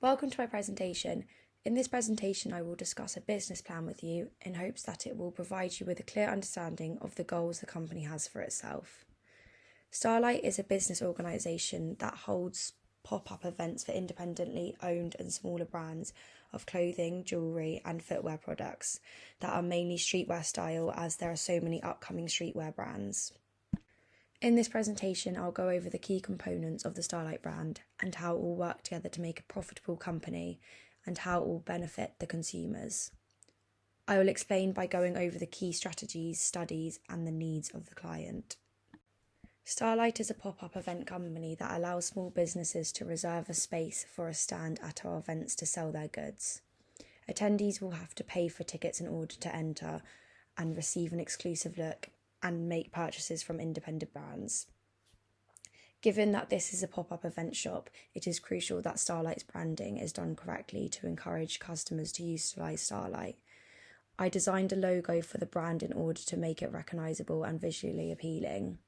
Welcome to my presentation. In this presentation, I will discuss a business plan with you in hopes that it will provide you with a clear understanding of the goals the company has for itself. Starlight is a business organisation that holds pop-up events for independently owned and smaller brands of clothing, jewellery and footwear products that are mainly streetwear style, as there are so many upcoming streetwear brands. In this presentation, I'll go over the key components of the Starlight brand and how it will work together to make a profitable company and how it will benefit the consumers. I will explain by going over the key strategies, studies and the needs of the client. Starlight is a pop-up event company that allows small businesses to reserve a space for a stand at our events to sell their goods. Attendees will have to pay for tickets in order to enter and receive an exclusive look and make purchases from independent brands. Given that this is a pop-up event shop, it is crucial that Starlight's branding is done correctly to encourage customers to utilise Starlight. I designed a logo for the brand in order to make it recognisable and visually appealing.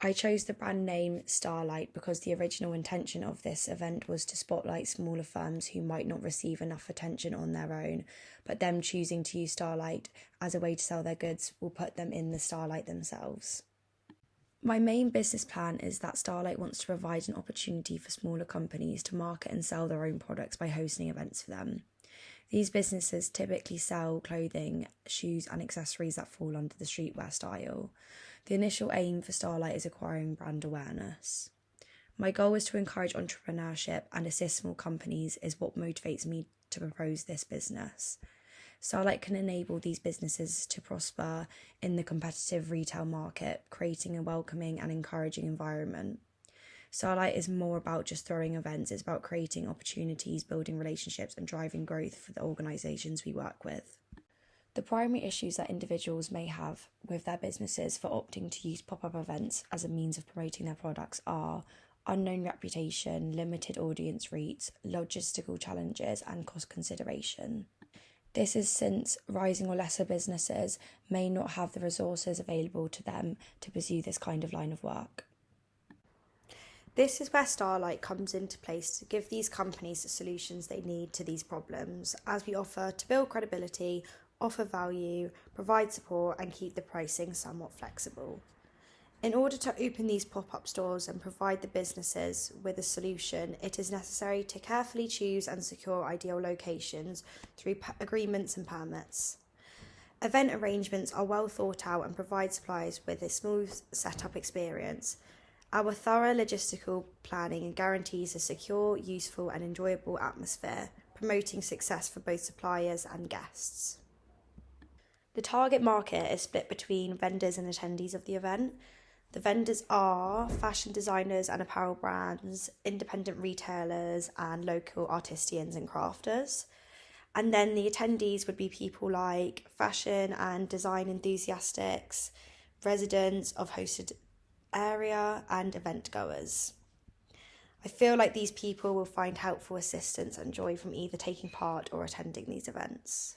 I chose the brand name Starlight because the original intention of this event was to spotlight smaller firms who might not receive enough attention on their own, but them choosing to use Starlight as a way to sell their goods will put them in the Starlight themselves. My main business plan is that Starlight wants to provide an opportunity for smaller companies to market and sell their own products by hosting events for them. These businesses typically sell clothing, shoes and accessories that fall under the streetwear style. The initial aim for Starlight is acquiring brand awareness. My goal is to encourage entrepreneurship and assist small companies is what motivates me to propose this business. Starlight can enable these businesses to prosper in the competitive retail market, creating a welcoming and encouraging environment. Starlight is more about just throwing events, it's about creating opportunities, building relationships and driving growth for the organisations we work with. The primary issues that individuals may have with their businesses for opting to use pop-up events as a means of promoting their products are unknown reputation, limited audience reach, logistical challenges and cost consideration. This is since rising or lesser businesses may not have the resources available to them to pursue this kind of line of work. This is where Starlight comes into place to give these companies the solutions they need to these problems, as we offer to build credibility, offer value, provide support and keep the pricing somewhat flexible. In order to open these pop-up stores and provide the businesses with a solution, it is necessary to carefully choose and secure ideal locations through agreements and permits. Event arrangements are well thought out and provide suppliers with a smooth setup experience. Our thorough logistical planning guarantees a secure, useful and enjoyable atmosphere, promoting success for both suppliers and guests. The target market is split between vendors and attendees of the event. The vendors are fashion designers and apparel brands, independent retailers and local artisans and crafters. And then the attendees would be people like fashion and design enthusiasts, residents of hosted area and event goers. I feel like these people will find helpful assistance and joy from either taking part or attending these events.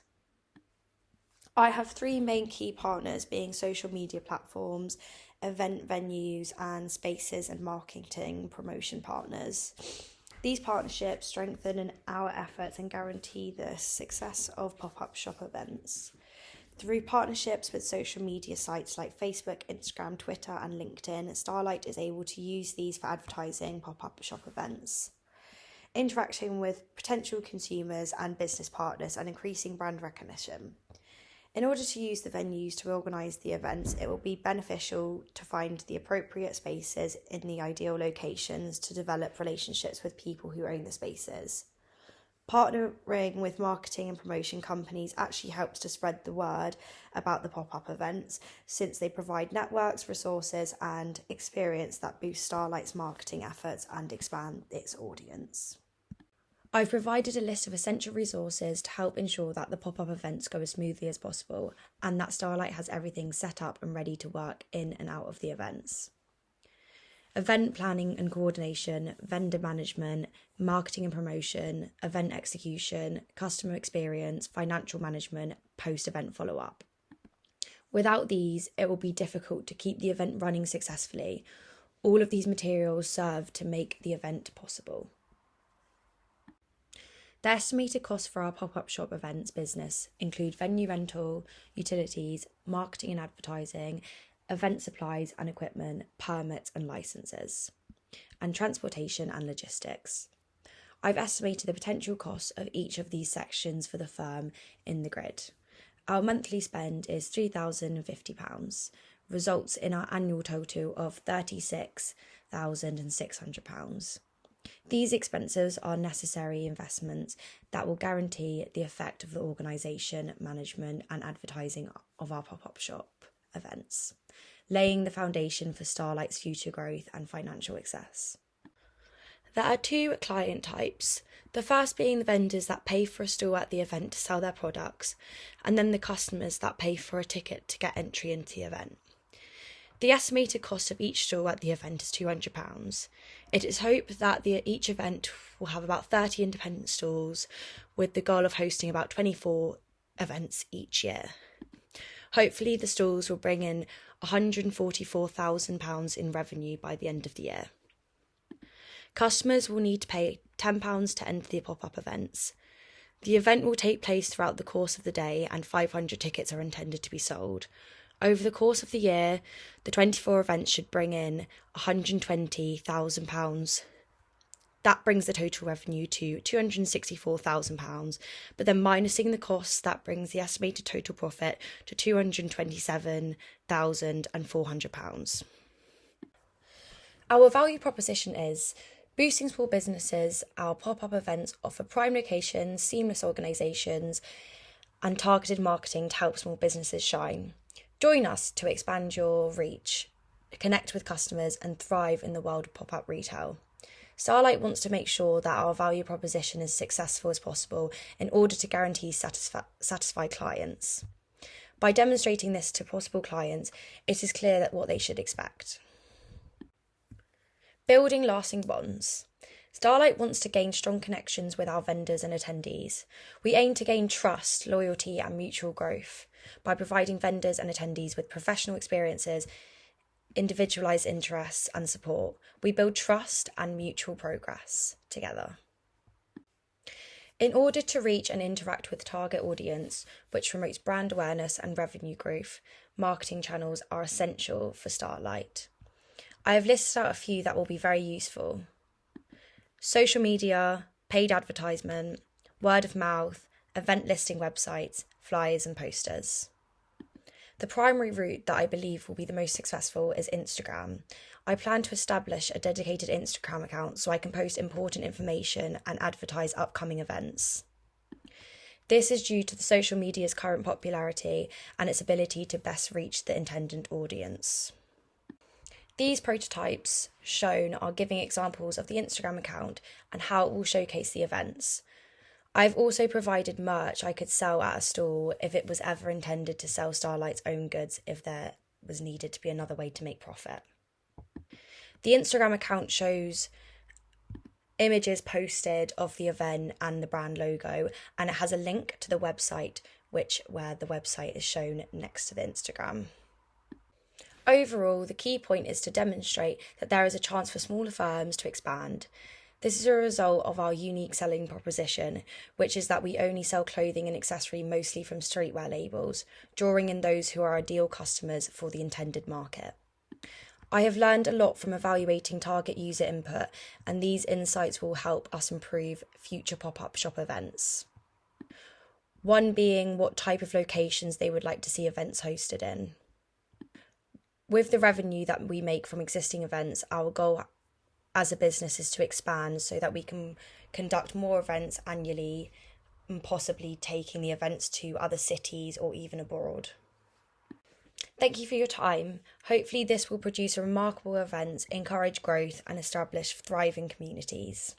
I have three main key partners being social media platforms, event venues and spaces and marketing promotion partners. These partnerships strengthen our efforts and guarantee the success of pop-up shop events. Through partnerships with social media sites like Facebook, Instagram, Twitter and LinkedIn, Starlight is able to use these for advertising pop-up shop events. Interacting with potential consumers and business partners and increasing brand recognition. In order to use the venues to organise the events, it will be beneficial to find the appropriate spaces in the ideal locations to develop relationships with people who own the spaces. Partnering with marketing and promotion companies actually helps to spread the word about the pop-up events, since they provide networks, resources and experience that boost Starlight's marketing efforts and expand its audience. I've provided a list of essential resources to help ensure that the pop-up events go as smoothly as possible and that Starlight has everything set up and ready to work in and out of the events. Event planning and coordination, vendor management, marketing and promotion, event execution, customer experience, financial management, post-event follow-up. Without these, it will be difficult to keep the event running successfully. All of these materials serve to make the event possible. The estimated costs for our pop-up shop events business include venue rental, utilities, marketing and advertising, event supplies and equipment, permits and licenses, and transportation and logistics. I've estimated the potential costs of each of these sections for the firm in the grid. Our monthly spend is £3,050, results in our annual total of £36,600. These expenses are necessary investments that will guarantee the effect of the organisation, management and advertising of our pop-up shop events, laying the foundation for Starlight's future growth and financial success. There are two client types, the first being the vendors that pay for a stall at the event to sell their products, and then the customers that pay for a ticket to get entry into the event. The estimated cost of each stall at the event is £200. It is hoped that each event will have about 30 independent stalls, with the goal of hosting about 24 events each year. Hopefully the stalls will bring in £144,000 in revenue by the end of the year. Customers will need to pay £10 to enter the pop-up events. The event will take place throughout the course of the day and 500 tickets are intended to be sold. Over the course of the year, the 24 events should bring in £120,000. That brings the total revenue to £264,000, but then minusing the costs, that brings the estimated total profit to £227,400. Our value proposition is boosting small businesses. Our pop-up events offer prime locations, seamless organisations, and targeted marketing to help small businesses shine. Join us to expand your reach, connect with customers, and thrive in the world of pop-up retail. Starlight wants to make sure that our value proposition is as successful as possible in order to guarantee satisfied clients. By demonstrating this to possible clients, it is clear that what they should expect. Building lasting bonds. Starlight wants to gain strong connections with our vendors and attendees. We aim to gain trust, loyalty, and mutual growth by providing vendors and attendees with professional experiences, individualised interests, and support. We build trust and mutual progress together. In order to reach and interact with target audience, which promotes brand awareness and revenue growth, marketing channels are essential for Starlight. I have listed out a few that will be very useful. Social media, paid advertisement, word of mouth, event listing websites, flyers and posters. The primary route that I believe will be the most successful is Instagram. I plan to establish a dedicated Instagram account so I can post important information and advertise upcoming events. This is due to the social media's current popularity and its ability to best reach the intended audience. These prototypes shown are giving examples of the Instagram account and how it will showcase the events. I've also provided merch I could sell at a stall if it was ever intended to sell Starlight's own goods, if there was needed to be another way to make profit. The Instagram account shows images posted of the event and the brand logo, and it has a link to the website where the website is shown next to the Instagram. Overall, the key point is to demonstrate that there is a chance for smaller firms to expand. This is a result of our unique selling proposition, which is that we only sell clothing and accessory mostly from streetwear labels, drawing in those who are ideal customers for the intended market. I have learned a lot from evaluating target user input, and these insights will help us improve future pop-up shop events. One being what type of locations they would like to see events hosted in. With the revenue that we make from existing events, our goal as a business is to expand so that we can conduct more events annually and possibly taking the events to other cities or even abroad. Thank you for your time. Hopefully this will produce a remarkable event, encourage growth and establish thriving communities.